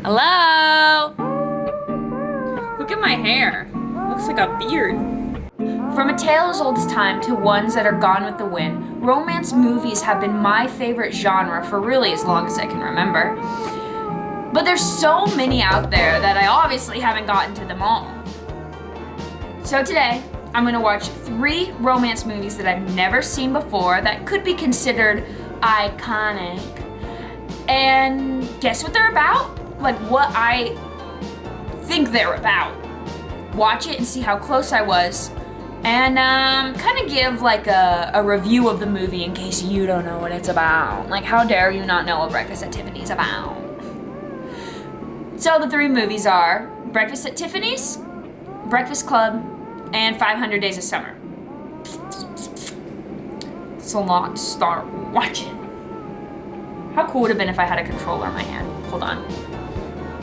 Hello? Look at my hair. Looks like a beard. From a tale as old as time to ones that are gone with the wind, romance movies have been my favorite genre for really as long as I can remember. But there's so many out there that I obviously haven't gotten to them all. So today, I'm gonna watch 3 romance movies that I've never seen before that could be considered iconic. And guess what they're about? Like what I think they're about. Watch it and see how close I was. And kind of give like a review of the movie in case you don't know what it's about. Like how dare you not know what Breakfast at Tiffany's about. So the 3 movies are Breakfast at Tiffany's, Breakfast Club, and 500 Days of Summer. It's a lot to start watching. How cool would it have been if I had a controller in my hand? Hold on.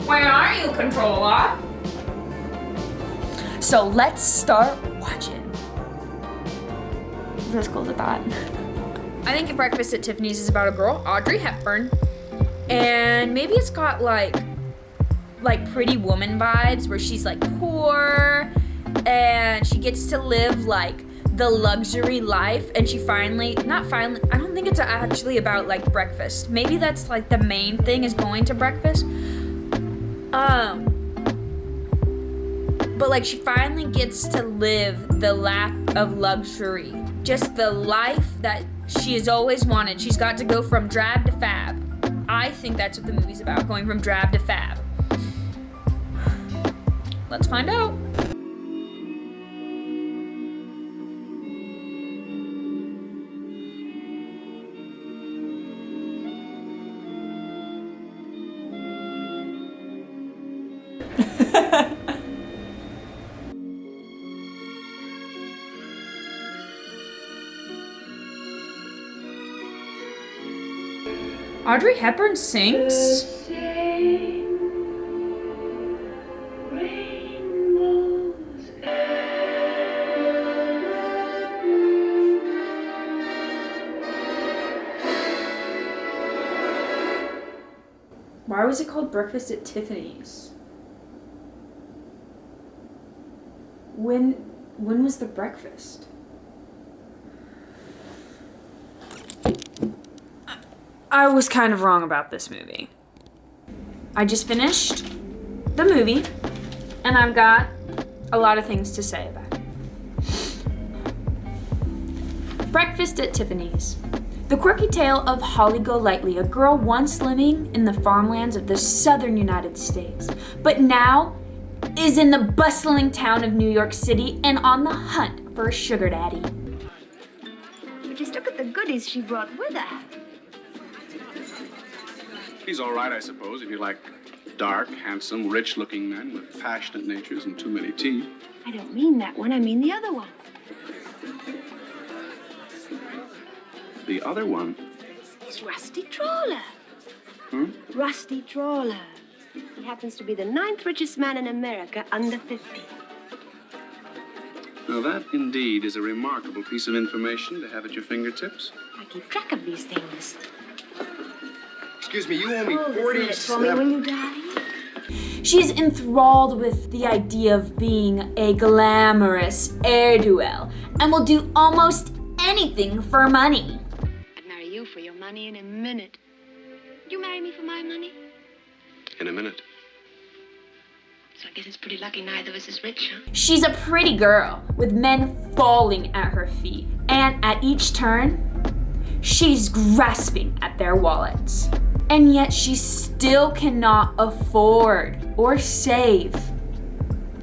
Where are you, controller? So let's start watching. Let's close with that. I think Breakfast at Tiffany's is about a girl, Audrey Hepburn, and maybe it's got like Pretty Woman vibes where she's like poor and she gets to live like the luxury life, and she I don't think it's actually about like breakfast. Maybe that's like the main thing is going to breakfast. But like she finally gets to live the lack of luxury. Just the life that she has always wanted. She's got to go from drab to fab. I think that's what the movie's about, going from drab to fab. Let's find out. Audrey Hepburn sings? Why was it called Breakfast at Tiffany's? When was the breakfast? I was kind of wrong about this movie. I just finished the movie, and I've got a lot of things to say about it. Breakfast at Tiffany's. The quirky tale of Holly Golightly, a girl once living in the farmlands of the southern United States, but now is in the bustling town of New York City and on the hunt for a sugar daddy. But just look at the goodies she brought with her. He's all right, I suppose, if you like dark, handsome, rich-looking men with passionate natures and too many teeth. I don't mean that one, I mean the other one. The other one? It's Rusty Trawler. Rusty Trawler. He happens to be the 9th richest man in America under 50. Now, that indeed is a remarkable piece of information to have at your fingertips. I keep track of these things. Excuse me, you owe me 40 for me when you die. She's enthralled with the idea of being a glamorous ne'er-do-well and will do almost anything for money. I'd marry you for your money in a minute. Would you marry me for my money? In a minute. So I guess it's pretty lucky neither of us is rich, huh? She's a pretty girl with men falling at her feet, and at each turn, she's grasping at their wallets. And yet she still cannot afford or save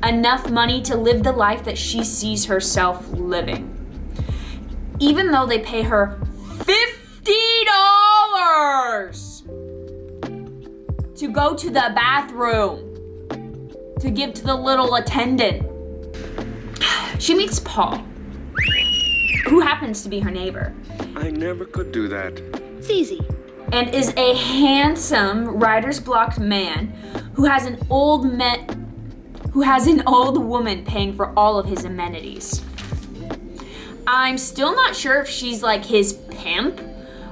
enough money to live the life that she sees herself living. Even though they pay her $50 to go to the bathroom to give to the little attendant. She meets Paul, who happens to be her neighbor. I never could do that. It's easy. And is a handsome writer's block man who has an old woman paying for all of his amenities. I'm still not sure if she's like his pimp,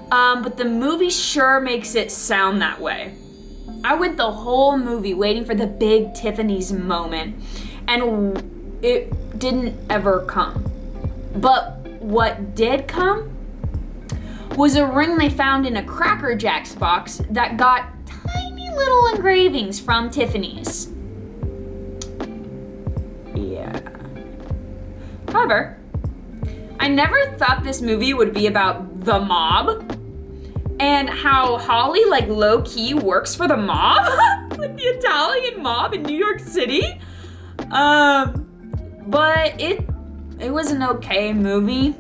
but the movie sure makes it sound that way. I went the whole movie waiting for the big Tiffany's moment, and it didn't ever come. But what did come was a ring they found in a Cracker Jacks box that got tiny little engravings from Tiffany's. Yeah. However, I never thought this movie would be about the mob and how Holly like low-key works for the mob, like the Italian mob in New York City. But it was an okay movie.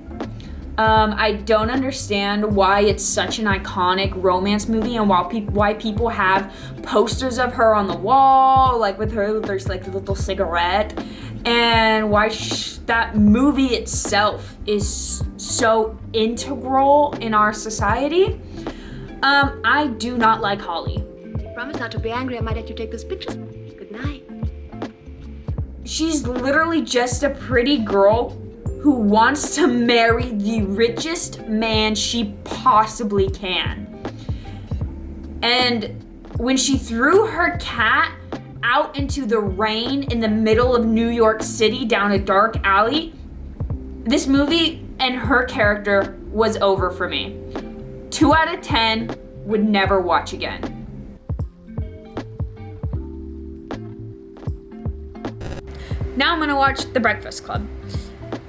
I don't understand why it's such an iconic romance movie and why people have posters of her on the wall, like with her, there's like a little cigarette, and why that movie itself is so integral in our society. I do not like Holly. Promise not to be angry. I might let you take those pictures. Good night. She's literally just a pretty girl who wants to marry the richest man she possibly can. And when she threw her cat out into the rain in the middle of New York City down a dark alley, this movie and her character was over for me. 2 out of 10, would never watch again. Now I'm gonna watch The Breakfast Club.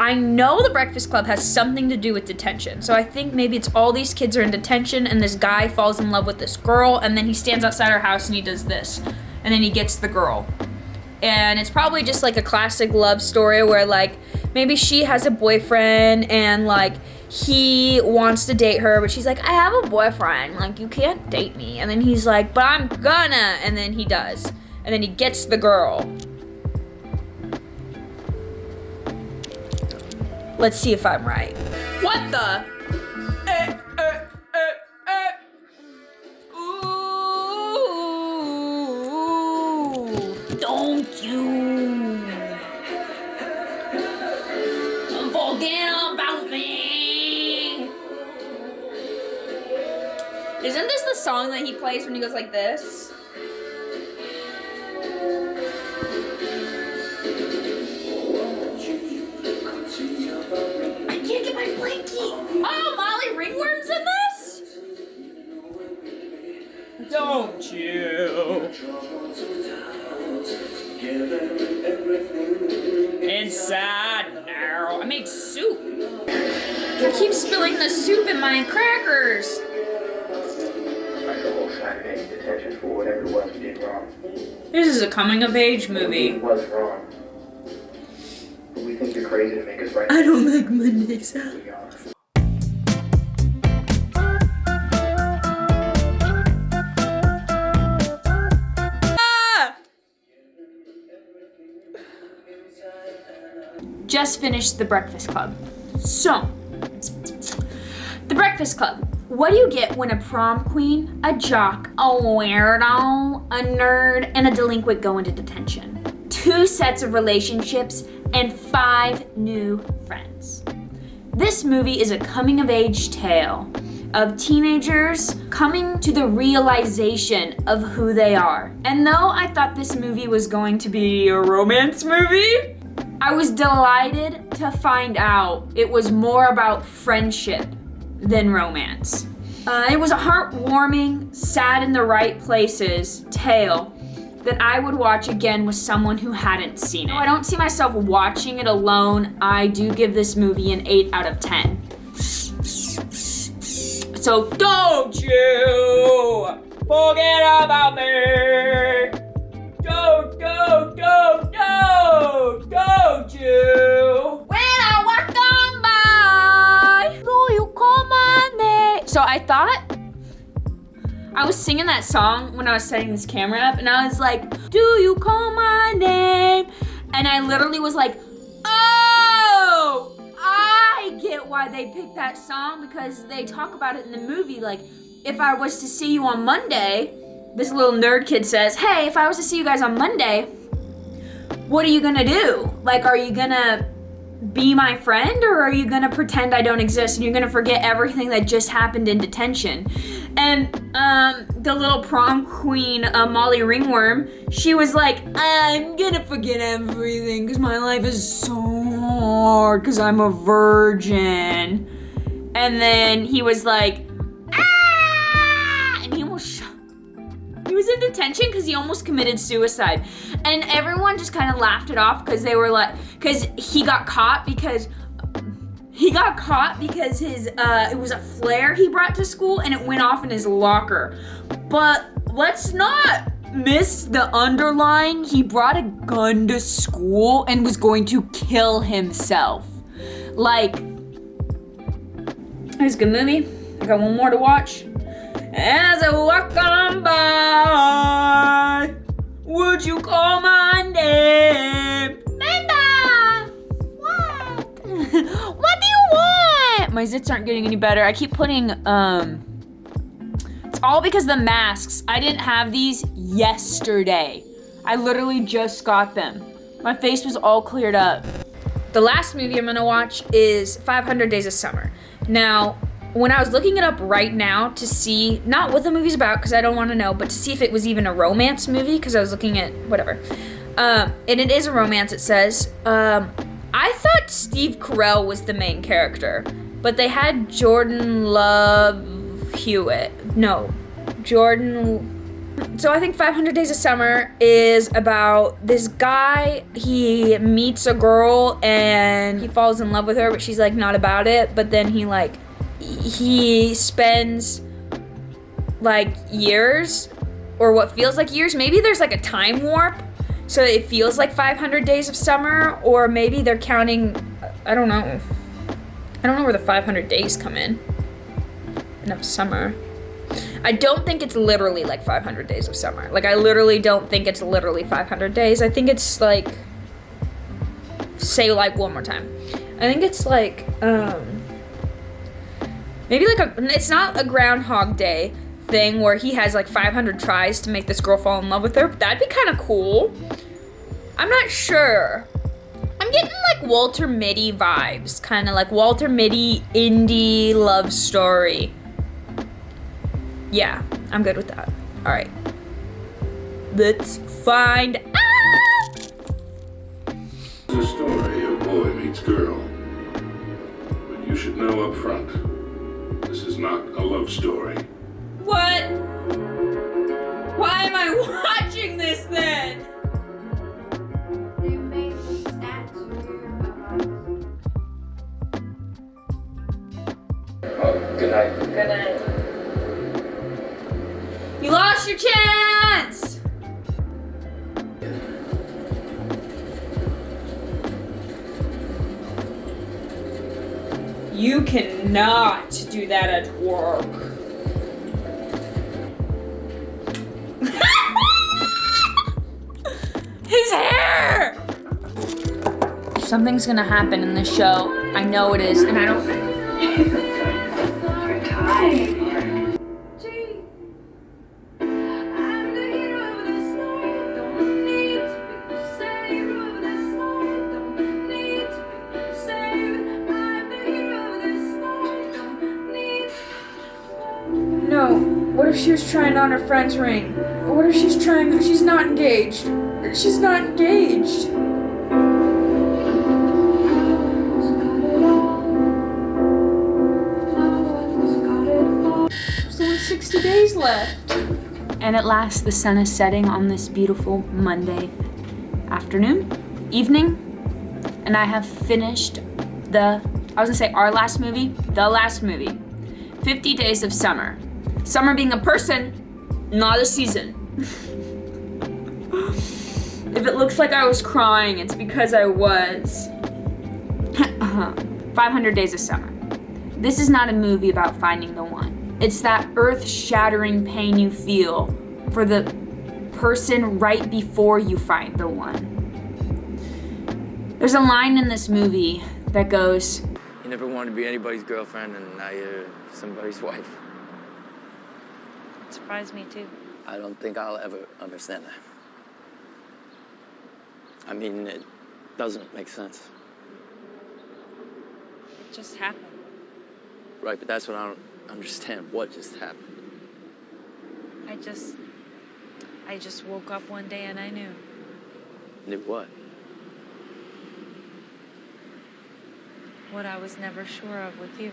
I know The Breakfast Club has something to do with detention, so I think maybe it's all these kids are in detention and this guy falls in love with this girl and then he stands outside her house and he does this, and then he gets the girl. And it's probably just like a classic love story where like maybe she has a boyfriend and like he wants to date her, but she's like, I have a boyfriend, like you can't date me. And then he's like, but I'm gonna, and then he does. And then he gets the girl. Let's see if I'm right. What the? Ooh, don't you forget about me. Isn't this the song that he plays when he goes like this? Oh, Molly Ringworm's in this? Don't you? Inside now. I made soup. I keep spilling the soup in my crackers. Saturday in detention for whatever it was we did wrong. This is a coming-of-age movie. It was wrong. But we think you're crazy to make us right. I don't like Mondays. We are. Just finished The Breakfast Club. So, The Breakfast Club. What do you get when a prom queen, a jock, a weirdo, a nerd, and a delinquent go into detention? 2 sets of relationships and 5 new friends. This movie is a coming-of-age tale of teenagers coming to the realization of who they are. And though I thought this movie was going to be a romance movie, I was delighted to find out it was more about friendship than romance. It was a heartwarming, sad in the right places tale that I would watch again with someone who hadn't seen it. I don't see myself watching it alone. I do give this movie an 8 out of 10. So don't you forget about me. Don't you. When I walk on by, do you call my name? So I thought, I was singing that song when I was setting this camera up, and I was like, do you call my name? And I literally was like, oh, I get why they picked that song, because they talk about it in the movie. Like, if I was to see you on Monday, this little nerd kid says, hey, if I was to see you guys on Monday, what are you gonna do? Like, are you gonna be my friend, or are you gonna pretend I don't exist and you're gonna forget everything that just happened in detention? And the little prom queen, Molly Ringworm, she was like, I'm gonna forget everything because my life is so hard because I'm a virgin. And then he was like, ah! And he almost he was in detention because he almost committed suicide. And everyone just kind of laughed it off because they were like, because he got caught because his, it was a flare he brought to school and it went off in his locker. But let's not miss the underline. He brought a gun to school and was going to kill himself. Like, it's a good movie. I got one more to watch. As I walk on by, would you call my name? Linda! What? What do you want? My zits aren't getting any better. I keep putting, it's all because of the masks. I didn't have these yesterday. I literally just got them. My face was all cleared up. The last movie I'm gonna watch is 500 Days of Summer. Now, when I was looking it up right now to see, not what the movie's about, because I don't want to know, but to see if it was even a romance movie, because I was looking at whatever. And it is a romance, it says. I thought Steve Carell was the main character, but they had Jordan Love Hewitt. No, Jordan. So I think 500 Days of Summer is about this guy. He meets a girl and he falls in love with her, but she's like not about it. But then he spends like years, or what feels like years. Maybe there's like a time warp, so it feels like 500 Days of Summer, or maybe they're counting, I don't know. I don't know where the 500 days come in of summer. I don't think it's literally like 500 Days of Summer. Like, I literally don't think it's literally 500 days. I think it's like, say like one more time. I think it's like, maybe like it's not a Groundhog Day thing where he has like 500 tries to make this girl fall in love with her. That'd be kind of cool. I'm not sure. I'm getting like Walter Mitty vibes, kind of like Walter Mitty indie love story. Yeah, I'm good with that. All right, let's find out. It's a story of boy meets girl, but you should know up front, this is not a love story. What? Why am I watching this then? They made the statue of Oh, good night. Good night. You lost your chance! You cannot do that at work. His hair! Something's gonna happen in this show. I know it is, and I don't. You're tired. I'm the hero of this story. Don't need to be saved of this story. Don't need to be saved. I'm the hero of this story. Don't need to. No. What if she was trying on her friend's ring? Or what if she's trying? She's not engaged. She's not engaged. There's only 60 days left. And at last, the sun is setting on this beautiful Monday afternoon, evening, and I have finished I was gonna say our last movie, the last movie, 50 Days of Summer. Summer being a person, not a season. If it looks like I was crying, it's because I was. 500 Days of Summer. This is not a movie about finding the one. It's that earth-shattering pain you feel for the person right before you find the one. There's a line in this movie that goes, You never wanted to be anybody's girlfriend, and now you're somebody's wife. It surprised me too. I don't think I'll ever understand that. I mean, it doesn't make sense. just happened. Right, but that's what I don't understand. What just happened? I just woke up one day and I knew. Knew what? What I was never sure of with you.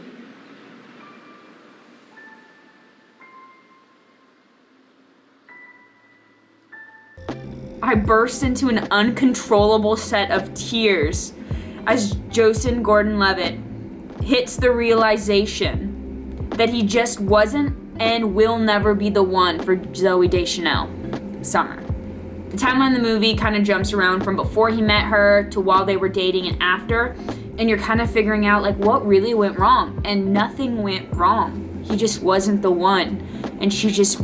I burst into an uncontrollable set of tears as Joseph Gordon-Levitt hits the realization that he just wasn't and will never be the one for Zooey Deschanel, Summer. The timeline of the movie kind of jumps around from before he met her to while they were dating and after, and you're kind of figuring out like what really went wrong, and nothing went wrong. He just wasn't the one, and she just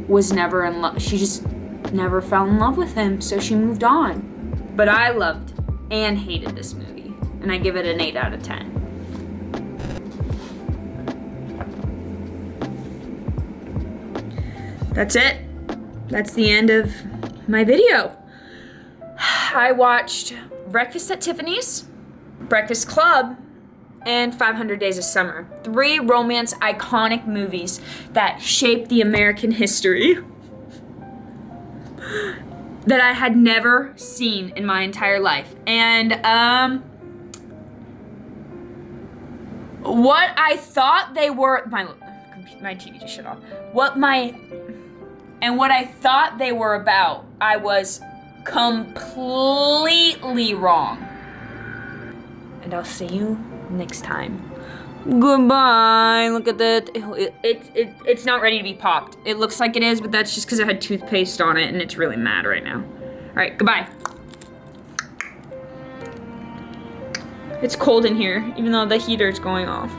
was never in love. She just never fell in love with him, so she moved on. But I loved and hated this movie, and I give it an 8 out of 10. That's it. That's the end of my video. I watched Breakfast at Tiffany's, Breakfast Club, and 500 Days of Summer. 3 romance iconic movies that shaped the American history that I had never seen in my entire life. And what I thought they were, my TV just shut off. What I thought they were about, I was completely wrong. And I'll see you next time. Goodbye. Look at that. It's not ready to be popped. It looks like it is, but that's just because it had toothpaste on it and it's really mad right now. All right, goodbye. It's cold in here, even though the heater's going off.